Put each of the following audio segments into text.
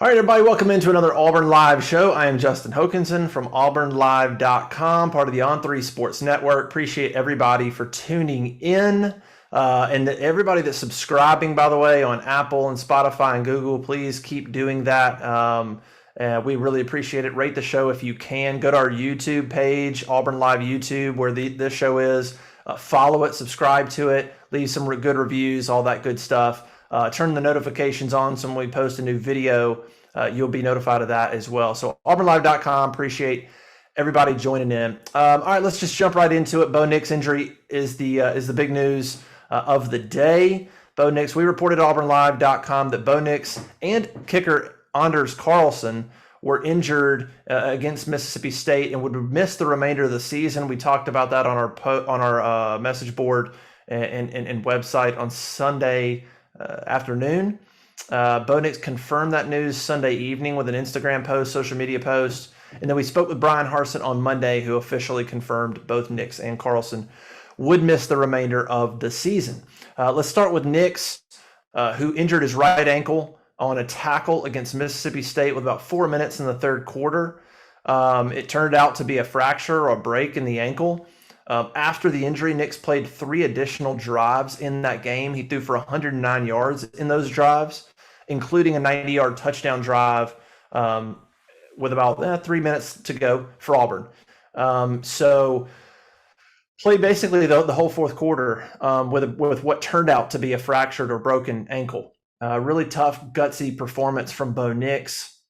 All right, everybody, welcome into another Auburn Live show. I am Justin Hokanson from auburnlive.com, part of the On3 Sports Network. Appreciate everybody for tuning in. And everybody that's subscribing, by the way, on Apple and Spotify and Google, please keep doing that. We really appreciate it. Rate the show if you can. Go to our YouTube page, Auburn Live YouTube, where this show is. Follow it, subscribe to it, leave some good reviews, all that good stuff. Turn the notifications on so when we post a new video, you'll be notified of that as well. So auburnlive.com, appreciate everybody joining in. All right, let's just jump right into it. Bo Nix injury is the big news of the day. Bo Nix, we reported at auburnlive.com that Bo Nix and kicker Anders Carlson were injured against Mississippi State and would miss the remainder of the season. We talked about that on our message board and website on Sunday afternoon. Bo Nix confirmed that news Sunday evening with an Instagram post, social media post. And then we spoke with Bryan Harsin on Monday, who officially confirmed both Nix and Carlson would miss the remainder of the season. Let's start with Nix, who injured his right ankle on a tackle against Mississippi State with about 4 minutes in the third quarter. It turned out to be a fracture or a break in the ankle. After the injury, Nix played 3 additional drives in that game. He threw for 109 yards in those drives, including a 90-yard touchdown drive with about 3 minutes to go for Auburn. So played basically the whole fourth quarter with what turned out to be a fractured or broken ankle. Really tough, gutsy performance from Bo Nix.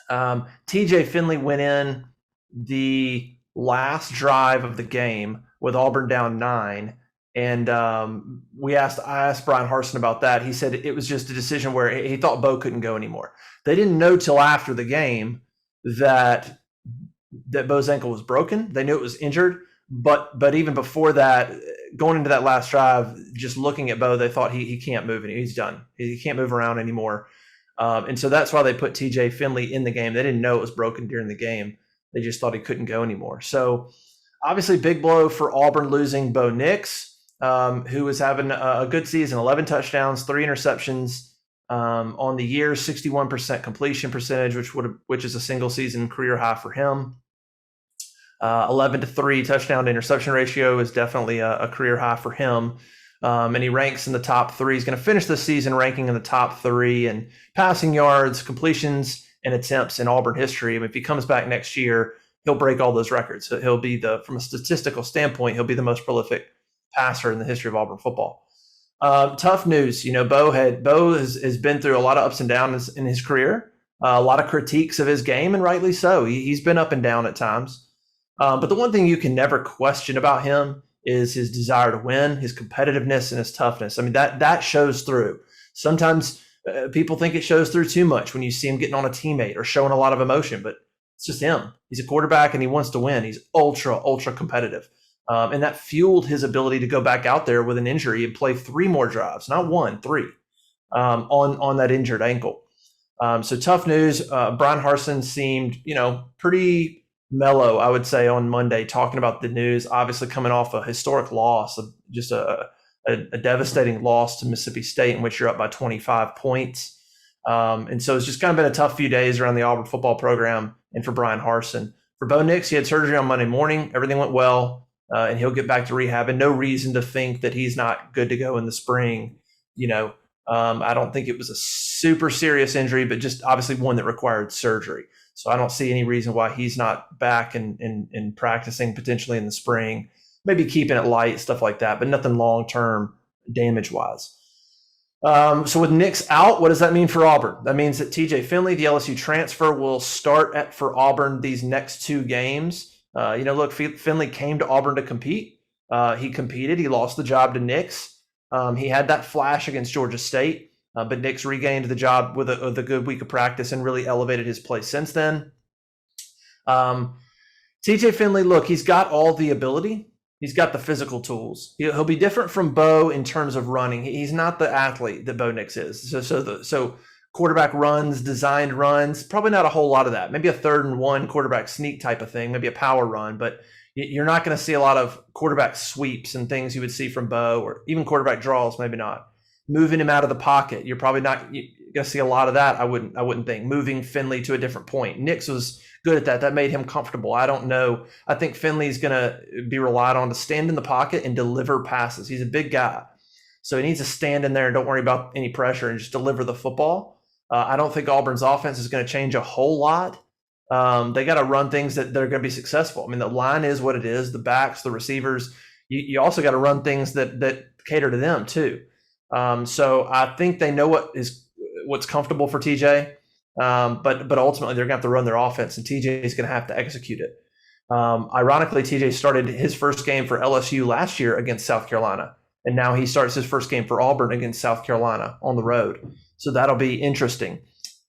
TJ Finley went in the last drive of the game with Auburn down 9. And I asked Bryan Harsin about that. He said it was just a decision where he thought Bo couldn't go anymore. They didn't know till after the game that Bo's ankle was broken. They knew it was injured. But even before that, going into that last drive, just looking at Bo, they thought he can't move anymore. He's done. He can't move around anymore. And so that's why they put TJ Finley in the game. They didn't know it was broken during the game. They just thought he couldn't go anymore. So obviously big blow for Auburn losing Bo Nix, who was having a good season, 11 touchdowns, 3 interceptions on the year, 61% completion percentage, which is a single season career high for him. 11-3 touchdown to interception ratio is definitely a career high for him. And he ranks in the top 3. He's going to finish the season ranking in the top 3 in passing yards, completions, and attempts in Auburn history. I mean, if he comes back next year, he'll break all those records. So he'll be from a statistical standpoint, he'll be the most prolific passer in the history of Auburn football. Tough news. Bo has been through a lot of ups and downs in his career, a lot of critiques of his game, and rightly so. He's been up and down at times. But the one thing you can never question about him is his desire to win, his competitiveness, and his toughness. I mean, that shows through. Sometimes people think it shows through too much when you see him getting on a teammate or showing a lot of emotion, but it's just him. He's a quarterback and he wants to win. He's ultra competitive. And that fueled his ability to go back out there with an injury and play 3 more drives, not 1, 3, on that injured ankle. So tough news. Bryan Harsin seemed, pretty mellow, I would say, on Monday, talking about the news, obviously coming off a historic loss, just a devastating loss to Mississippi State in which you're up by 25 points. And so it's just kind of been a tough few days around the Auburn football program and for Bryan Harsin. For Bo Nix, he had surgery on Monday morning. Everything went well, and he'll get back to rehab, and no reason to think that he's not good to go in the spring. I don't think it was a super serious injury, but just obviously one that required surgery. So I don't see any reason why he's not back and practicing potentially in the spring, maybe keeping it light, stuff like that, but nothing long-term damage-wise. So with Nix out, what does that mean for Auburn? That means that TJ Finley, the LSU transfer, will start for Auburn these next 2 games. Look, Finley came to Auburn to compete. He competed. He lost the job to Nix. He had that flash against Georgia State. But Nix regained the job with a good week of practice and really elevated his play since then. TJ Finley, look, he's got all the ability. He's got the physical tools. He'll be different from Bo in terms of running. He's not the athlete that Bo Nix is. So quarterback runs, designed runs, probably not a whole lot of that. Maybe a 3rd and 1 quarterback sneak type of thing, maybe a power run. But you're not going to see a lot of quarterback sweeps and things you would see from Bo, or even quarterback draws, maybe not. Moving him out of the pocket, you're probably not. going to see a lot of that. I wouldn't think moving Finley to a different point. Nix was good at that. That made him comfortable. I don't know. I think Finley's going to be relied on to stand in the pocket and deliver passes. He's a big guy, so he needs to stand in there and don't worry about any pressure and just deliver the football. I don't think Auburn's offense is going to change a whole lot. They got to run things that they're going to be successful. I mean, the line is what it is. The backs, the receivers. You also got to run things that cater to them too. So I think they know what's comfortable for TJ, but ultimately they're going to have to run their offense, and TJ is going to have to execute it. Ironically, TJ started his first game for LSU last year against South Carolina, and now he starts his first game for Auburn against South Carolina on the road. So that'll be interesting.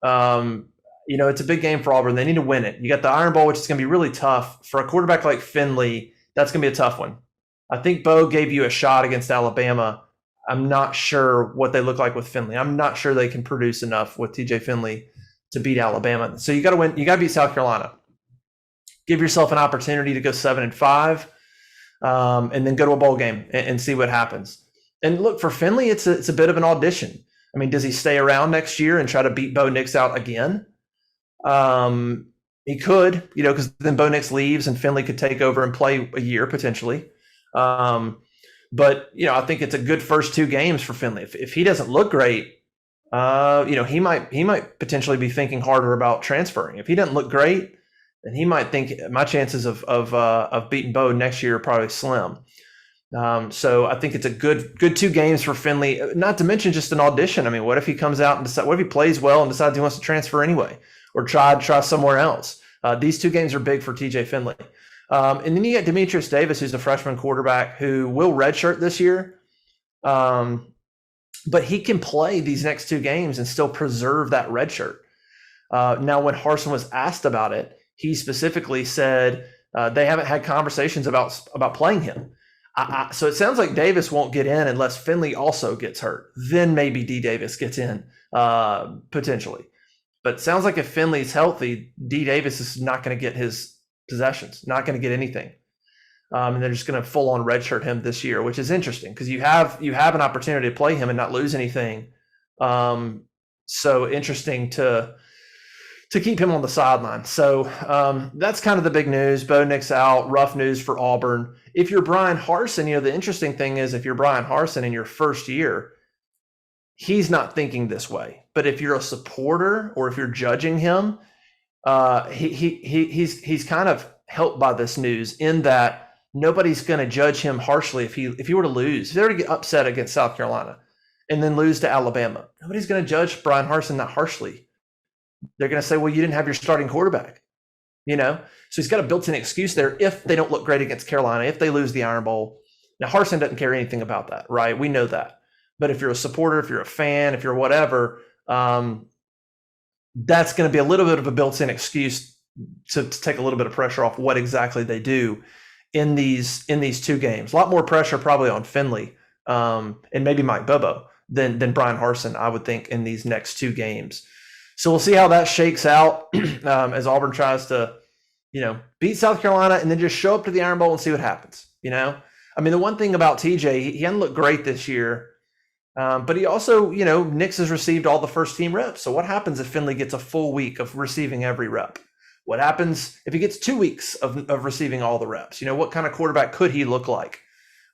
It's a big game for Auburn. They need to win it. You got the Iron Bowl, which is going to be really tough for a quarterback like Finley. That's going to be a tough one. I think Bo gave you a shot against Alabama. I'm not sure what they look like with Finley. I'm not sure they can produce enough with TJ Finley to beat Alabama. So you got to win. You got to beat South Carolina. Give yourself an opportunity to go 7-5, and then go to a bowl game and see what happens. And look, for Finley, it's a bit of an audition. I mean, does he stay around next year and try to beat Bo Nix out again? He could, because then Bo Nix leaves and Finley could take over and play a year potentially. But I think it's a good first two games for Finley. If he doesn't look great, he might potentially be thinking harder about transferring. If he doesn't look great, then he might think my chances of beating Bo next year are probably slim. So I think it's a good 2 games for Finley. Not to mention just an audition. I mean, what if he comes out and what if he plays well and decides he wants to transfer anyway, or try somewhere else? These 2 games are big for TJ Finley. And then you get Demetrius Davis, who's a freshman quarterback who will redshirt this year. But he can play these next 2 games and still preserve that redshirt. Now, when Harsen was asked about it, he specifically said they haven't had conversations about playing him. So it sounds like Davis won't get in unless Finley also gets hurt. Then maybe D. Davis gets in potentially. But it sounds like if Finley's healthy, D. Davis is not going to get his possessions, not going to get anything. And they're just going to full on redshirt him this year, which is interesting because you have an opportunity to play him and not lose anything. So interesting to keep him on the sideline. So that's kind of the big news. Bo Nix out, rough news for Auburn. If you're Bryan Harsin, the interesting thing is if you're Bryan Harsin in your first year, he's not thinking this way. But if you're a supporter or if you're judging him, he's kind of helped by this news in that nobody's going to judge him harshly if he were to lose. If they were to get upset against South Carolina and then lose to Alabama, nobody's going to judge Bryan Harsin that harshly. They're going to say, well, you didn't have your starting quarterback, So he's got a built-in excuse there if they don't look great against Carolina, if they lose the Iron Bowl. Now, Harsin doesn't care anything about that, right? We know that. But if you're a supporter, if you're a fan, if you're whatever, that's going to be a little bit of a built-in excuse to take a little bit of pressure off what exactly they do in these 2 games. A lot more pressure probably on Finley and maybe Mike Bobo than Bryan Harsin, I would think, in these next 2 games. So we'll see how that shakes out as Auburn tries to, beat South Carolina and then just show up to the Iron Bowl and see what happens. I mean, the one thing about TJ, he hasn't looked great this year. But he also, Nix has received all the first team reps. So what happens if Finley gets a full week of receiving every rep? What happens if he gets 2 weeks of receiving all the reps? What kind of quarterback could he look like?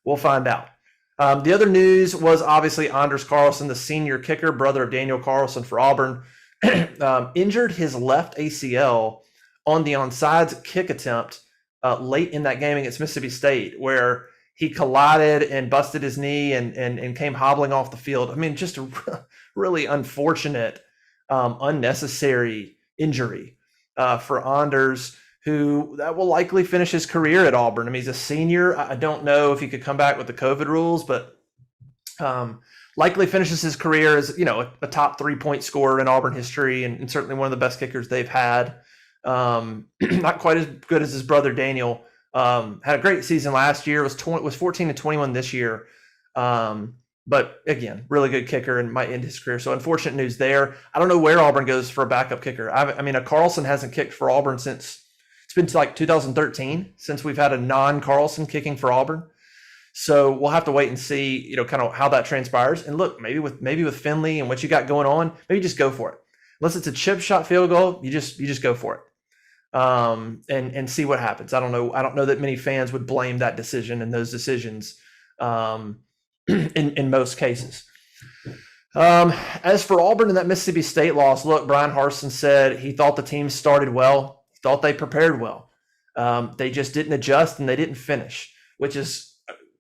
We'll find out. The other news was obviously Anders Carlson, the senior kicker, brother of Daniel Carlson for Auburn, injured his left ACL on the onside kick attempt late in that game against Mississippi State, where he collided and busted his knee and came hobbling off the field. I mean, just a really unfortunate, unnecessary injury for Anders, who that will likely finish his career at Auburn. I mean, he's a senior. I don't know if he could come back with the COVID rules, but likely finishes his career as, a top 3-point scorer in Auburn history and certainly one of the best kickers they've had. Not quite as good as his brother Daniel. Had a great season last year. Was 14-21 this year. But again, really good kicker and might end his career. So unfortunate news there. I don't know where Auburn goes for a backup kicker. I mean, a Carlson hasn't kicked for Auburn since it's been like 2013 since we've had a non-Carlson kicking for Auburn. So we'll have to wait and see, kind of how that transpires. And look, maybe with Finley and what you got going on, maybe just go for it. Unless it's a chip shot field goal, you just go for it, and see what happens. I don't know that many fans would blame that decision and those decisions, in most cases. As for Auburn and that Mississippi State loss, look, Bryan Harsin said he thought the team started well, he thought they prepared well. They just didn't adjust and they didn't finish, which is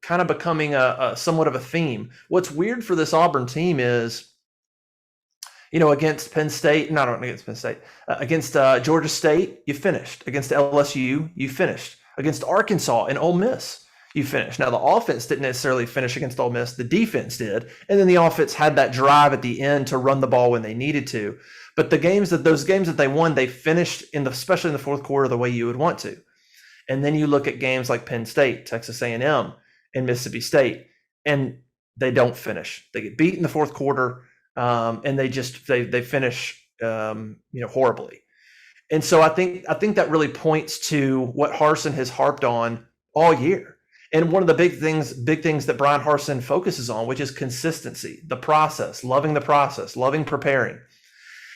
kind of becoming a somewhat of a theme. What's weird for this Auburn team is, against Penn State, not against Penn State, against Georgia State, you finished. Against LSU, you finished. Against Arkansas and Ole Miss, you finished. Now, the offense didn't necessarily finish against Ole Miss. The defense did. And then the offense had that drive at the end to run the ball when they needed to. But those games that they won, they finished, especially in the fourth quarter, the way you would want to. And then you look at games like Penn State, Texas A&M, and Mississippi State, and they don't finish. They get beat in the fourth quarter, and they finish horribly. And so I think that really points to what Harsin has harped on all year. And one of the big things that Bryan Harsin focuses on, which is consistency, the process, loving preparing.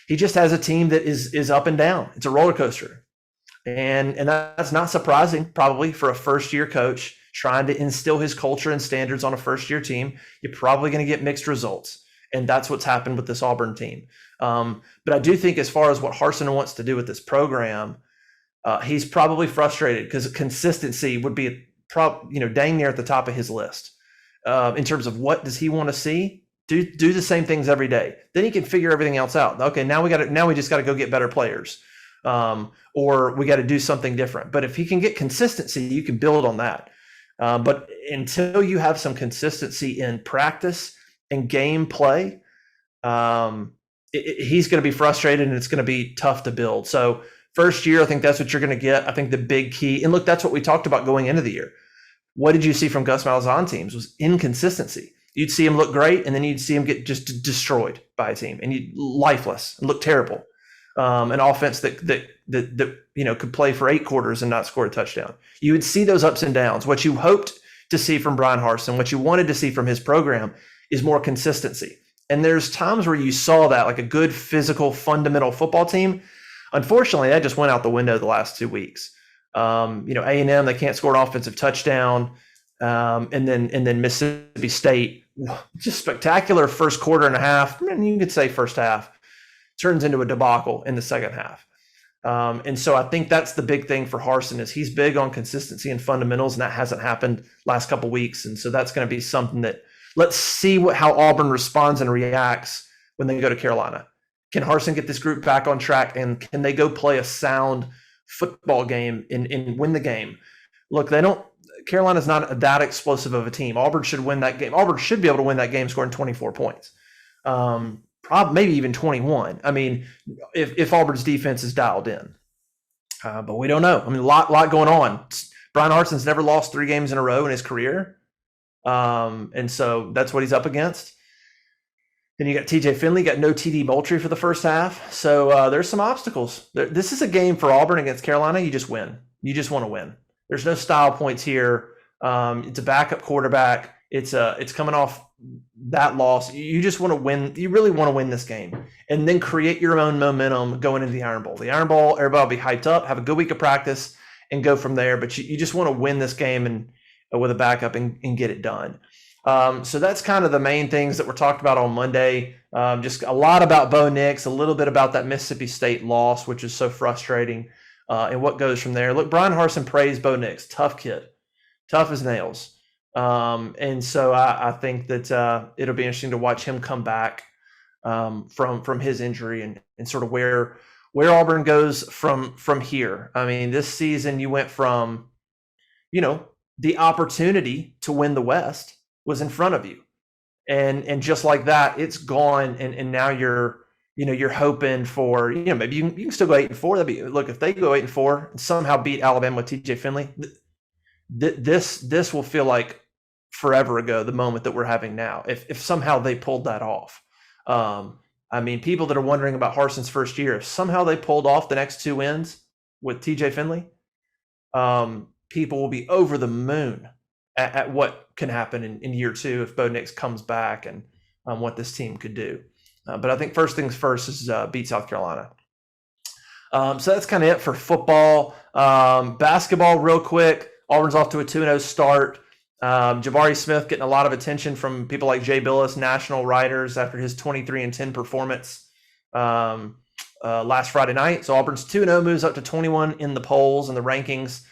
He just has a team that is up and down. It's a roller coaster. And that's not surprising, probably, for a first-year coach trying to instill his culture and standards on a first-year team. You're probably going to get mixed results. And that's what's happened with this Auburn team. But I do think as far as what Harsin wants to do with this program, he's probably frustrated because consistency would be dang near at the top of his list in terms of what does he want to see. Do the same things every day. Then he can figure everything else out. Okay, now we just got to go get better players, or we got to do something different. But if he can get consistency, you can build on that. But until you have some consistency in practice and game play, he's going to be frustrated and it's going to be tough to build. So first year, I think that's what you're going to get. I think the big key, and look, that's what we talked about going into the year. What did you see from Gus Malzahn teams was inconsistency. You'd see him look great, and then you'd see him get just destroyed by a team, and you'd lifeless and look terrible. An offense that could play for 8 quarters and not score a touchdown. You would see those ups and downs. What you hoped to see from Bryan Harsin, what you wanted to see from his program, is more consistency. And there's times where you saw that, like a good physical, fundamental football team. Unfortunately, that just went out the window the last 2 weeks. A&M, they can't score an offensive touchdown. And then Mississippi State, just spectacular first quarter and a half. I mean, you could say first half turns into a debacle in the second half. And so I think that's the big thing for Harsin is he's big on consistency and fundamentals, and that hasn't happened last couple of weeks. And so that's going to be something that let's see how Auburn responds and reacts when they go to Carolina. Can Harsin get this group back on track, and can they go play a sound football game and win the game? Look, Carolina's not that explosive of a team. Auburn should win that game. Auburn should be able to win that game scoring 24 points. Maybe even 21. I mean, if Auburn's defense is dialed in. But we don't know. I mean, a lot going on. Bryan Harsin's never lost 3 games in a row in his career. And so that's what he's up against. Then you got TJ Finley, got no TD Moultrie for the first half. So there's some obstacles. This is a game for Auburn against Carolina. You just win. You just want to win. There's no style points here. It's a backup quarterback. It's coming off that loss. You just want to win. You really want to win this game and then create your own momentum going into the Iron Bowl. The Iron Bowl, everybody will be hyped up, have a good week of practice, and go from there. But you just want to win this game and with a backup and get it done. So that's kind of the main things that were talked about on Monday. Just a lot about Bo Nix, a little bit about that Mississippi State loss, which is so frustrating, and what goes from there. Look, Bryan Harsin praised Bo Nix, tough kid, tough as nails. And so I think that it'll be interesting to watch him come back from his injury and sort of where Auburn goes from here. I mean, this season you went from, the opportunity to win the West was in front of you. And just like that, it's gone. And now you're hoping for, maybe you can still go 8-4. That'd be, look, if they go 8-4 and somehow beat Alabama with TJ Finley, this will feel like forever ago, the moment that we're having now, if somehow they pulled that off. I mean, people that are wondering about Harsin's first year, if somehow they pulled off the next 2 wins with TJ Finley, people will be over the moon at what can happen in year 2 if Bo Nix comes back, and what this team could do. But I think first things first is beat South Carolina. So that's kind of it for football. Basketball, real quick. Auburn's off to a 2-0 start. Jabari Smith getting a lot of attention from people like Jay Billis, national writers, after his 23-10 performance last Friday night. So Auburn's 2-0, moves up to 21 in the polls and the rankings.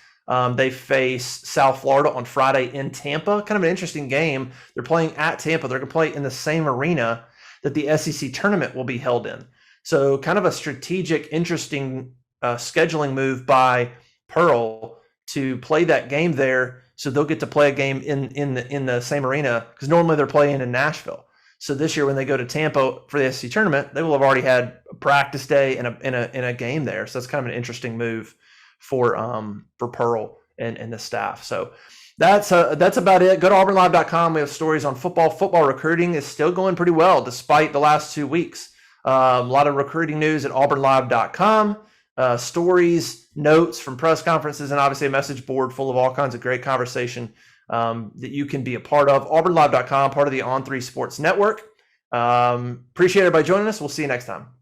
They face South Florida on Friday in Tampa. Kind of an interesting game. They're playing at Tampa. They're going to play in the same arena that the SEC tournament will be held in. So kind of a strategic, interesting scheduling move by Pearl to play that game there, so they'll get to play a game in the same arena, because normally they're playing in Nashville. So this year when they go to Tampa for the SEC tournament, they will have already had a practice day and a game there. So that's kind of an interesting move for Pearl and the staff. So that's about it. Go to auburnlive.com. We have stories on football. Football recruiting is still going pretty well despite the last 2 weeks. A lot of recruiting news at auburnlive.com. Stories, notes from press conferences, and obviously a message board full of all kinds of great conversation that you can be a part of. auburnlive.com, part of the On3 Sports Network. Appreciate everybody joining us. We'll see you next time.